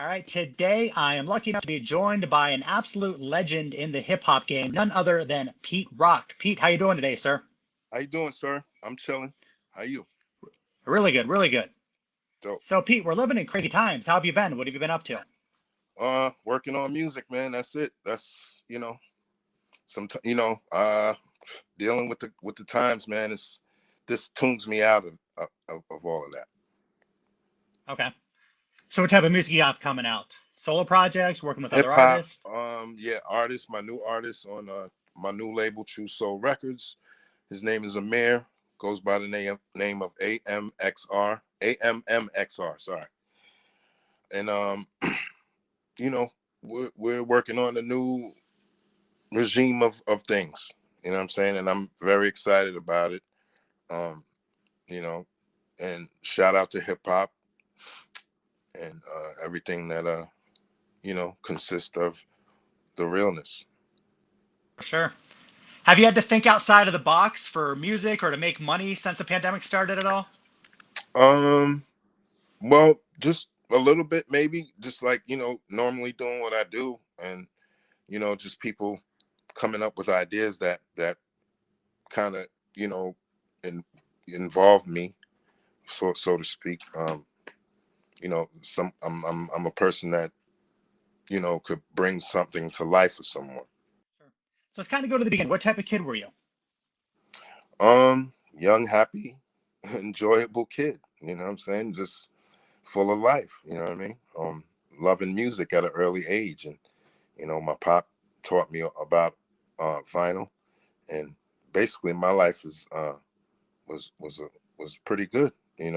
All right, today I am lucky enough to be joined by an absolute legend in the hip hop game, none other than Pete Rock. Pete, how you doing today, sir? How you doing, sir? I'm chilling. How you? Really good, really good. Dope. So, Pete, we're living in crazy times. How have you been? What have you been up to? Working on music, man. That's it. That's dealing with the times, man. This tunes me out of all of that. Okay. So, what type of music you have coming out? Solo projects, working with Hip other hop. artists? Yeah, artist. My new artist on my new label, True Soul Records. His name is Amir. Goes by the name of AMXR. AMMXR. Sorry. And you know, we're working on a new regime of things. You know what I'm saying? And I'm very excited about it. Um, you know, and shout out to hip hop and everything that consists of the realness. For sure. Have you had to think outside of the box for music or to make money since the pandemic started at all? Um, well, just a little bit, maybe, just like normally doing what I do, and just people coming up with ideas that kind of you know in, involve me, so to speak. Some I'm a person that could bring something to life for someone. Sure. So, let's kind of go to the beginning. What type of kid were you? Young, happy, enjoyable kid. You know what I'm saying? Just full of life. You know what I mean? Loving music at an early age, and my pop taught me about vinyl, and basically my life was was a, was pretty good. And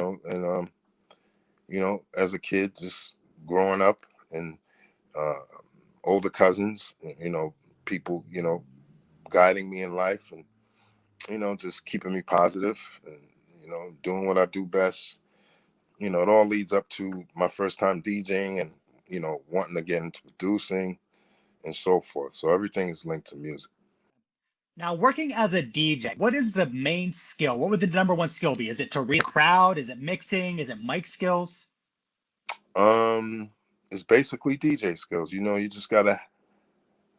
as a kid, just growing up and uh, older cousins, people, guiding me in life and, just keeping me positive and, doing what I do best. It all leads up to my first time DJing and, wanting to get into producing and so forth. So everything is linked to music. Now, working as a DJ, what is the main skill? What would the number one skill be? Is it to read a crowd? Is it mixing? Is it mic skills? Um, it's basically DJ skills. You just gotta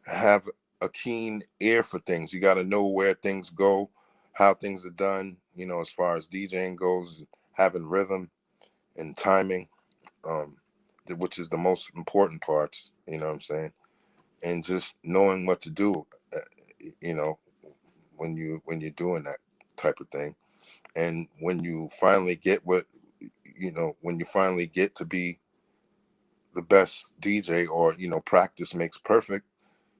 have a keen ear for things. You gotta know where things go, how things are done, as far as DJing goes, having rhythm and timing, um, which is the most important parts, you know what I'm saying? And just knowing what to do, uh, you know, when you're doing that type of thing. And when you finally get when you finally get to be the best DJ, or practice makes perfect,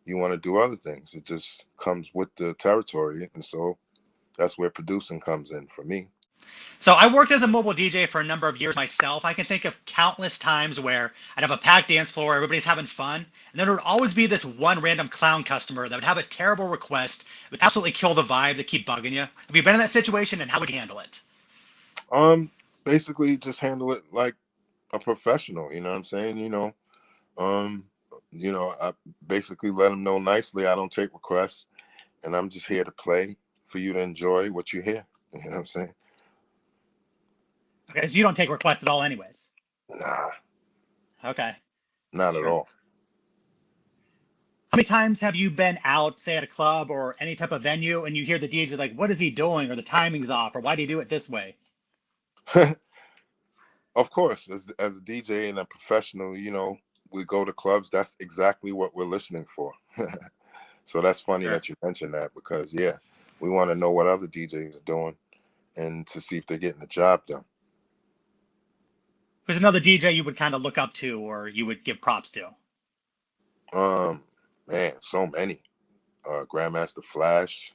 you want to do other things. It just comes with the territory, and so that's where producing comes in for me. So I worked as a mobile DJ for a number of years myself. I can think of countless times where I'd have a packed dance floor, everybody's having fun, and then there would always be this one random clown customer that would have a terrible request, would absolutely kill the vibe, to keep bugging you. Have you been in that situation, and how would you handle it? Um, Basically, just handle it like a professional. You know what I'm saying? Um, I basically let them know nicely I don't take requests, and I'm just here to play for you to enjoy what you hear. You know what I'm saying? Okay, so you don't take requests at all, anyways. Nah, Okay, not at sure. all. How many times have you been out, say at a club or any type of venue, and you hear the DJ like, "What is he doing?" or "The timing's off," or "Why do you do it this way?" Of course, as a DJ and a professional, we go to clubs. That's exactly what we're listening for. So that's funny Sure. that you mentioned that, because yeah, we want to know what other DJs are doing and to see if they're getting the job done. Who's another DJ you would kind of look up to or you would give props to? Um, Man, so many. Grandmaster Flash,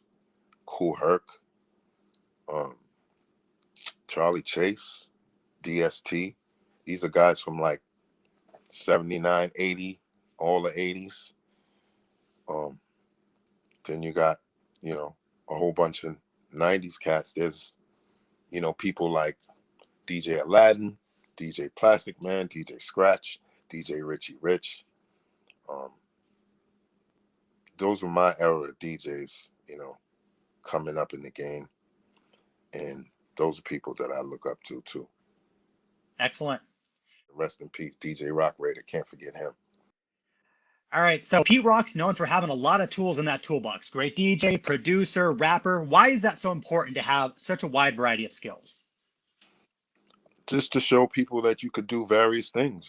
Cool Herc, um, Charlie Chase, DST. These are guys from like 79, 80, all the 80s. Um, then you got, you know, a whole bunch of 90s cats. There's, people like DJ Aladdin, DJ Plastic Man, DJ Scratch, DJ Richie Rich. Um, those were my era of DJs, coming up in the game. And those are people that I look up to too. Excellent. Rest in peace, DJ Rock Raider. Can't forget him. All right, so Pete Rock's known for having a lot of tools in that toolbox. Great DJ, producer, rapper. Why is that so important to have such a wide variety of skills? Just to show people that you could do various things.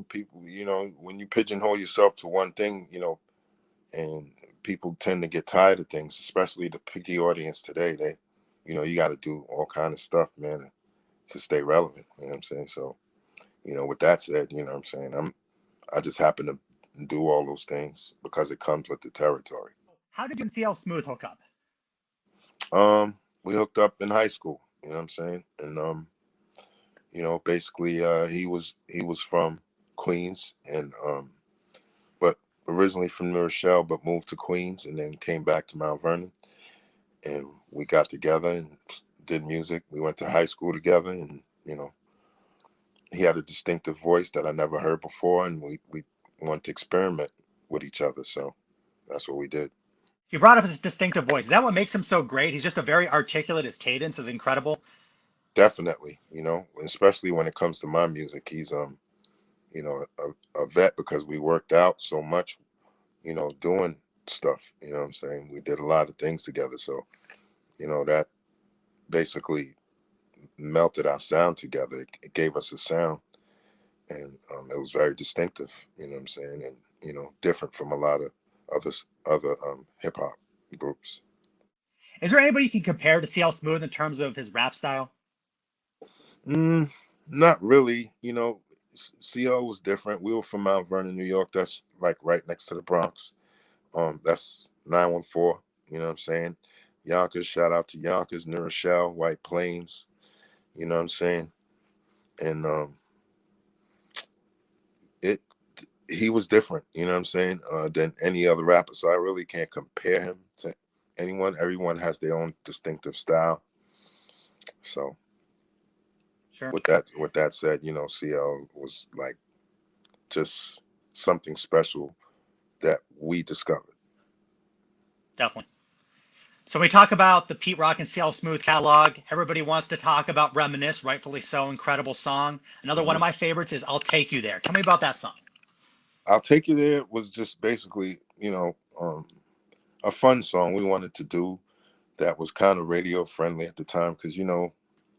People, when you pigeonhole yourself to one thing, and people tend to get tired of things, especially the picky audience today. You got to do all kind of stuff, man, to stay relevant. You know what I'm saying? So, with that said, you know what I'm saying, I just happen to do all those things because it comes with the territory. How did you and CL Smooth hook up? We hooked up in high school. You know what I'm saying? And basically, he was from Queens, and but originally from New Rochelle, but moved to Queens, and then came back to Mount Vernon, and we got together and did music. We went to high school together, and he had a distinctive voice that I never heard before, and we wanted to experiment with each other, so that's what we did. You brought up his distinctive voice. Is that what makes him so great? He's just a very articulate. His cadence is incredible. Definitely, especially when it comes to my music. He's a vet because we worked out so much, doing stuff. You know what I'm saying? We did a lot of things together, so that basically melted our sound together. It gave us a sound, and it was very distinctive. You know what I'm saying? And different from a lot of other hip hop groups. Is there anybody you can compare to CL Smooth in terms of his rap style? Mm, Not really. CO was different. We were from Mount Vernon, New York. That's like right next to the Bronx. That's 914. You know what I'm saying? Yonkers, shout out to Yonkers, New Rochelle, White Plains. You know what I'm saying? And it he was different, you know what I'm saying, than any other rapper. So I really can't compare him to anyone. Everyone has their own distinctive style. So Sure. with that said, CL was like just something special that we discovered. Definitely. So we talk about the Pete Rock and CL Smooth catalog. Everybody wants to talk about Reminisce, rightfully so. Incredible song. Another one Hmm of my favorites is I'll Take You There. Tell me about that song. I'll Take You There was just basically, a fun song we wanted to do that was kind of radio friendly at the time, because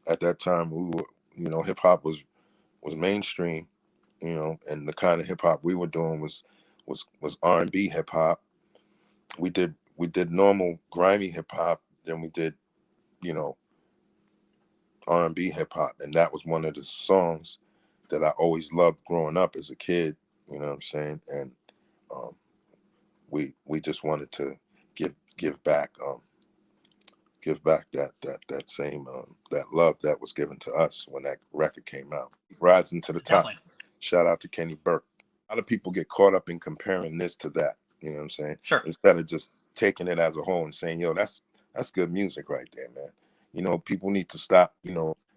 at that time we were, hip hop was mainstream, and the kind of hip hop we were doing was R&B hip hop. We did normal grimy hip hop, then we did, you know, R&B hip hop, and that was one of the songs that I always loved growing up as a kid. You know what I'm saying? And um, we just wanted to give back that same that love that was given to us when that record came out. Rising to the top. Definitely. Shout out to Kenny Burke. A lot of people get caught up in comparing this to that. You know what I'm saying? Sure. Instead of just taking it as a whole and saying, "Yo, that's good music right there, man." People need to stop,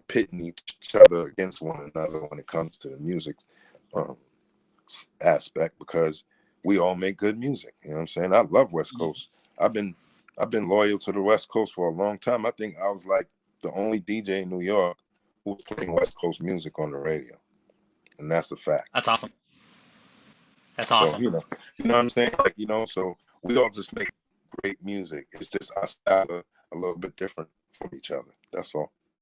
pitting each other against one another when it comes to the music um, aspect, because we all make good music. You know what I'm saying? I love West Coast. I've been loyal to the West Coast for a long time. I think I was like the only DJ in New York who was playing West Coast music on the radio, and that's a fact. That's awesome. That's So awesome. you know what I'm saying? Like, so we all just make great music. It's just our style a little bit different from each other. That's all.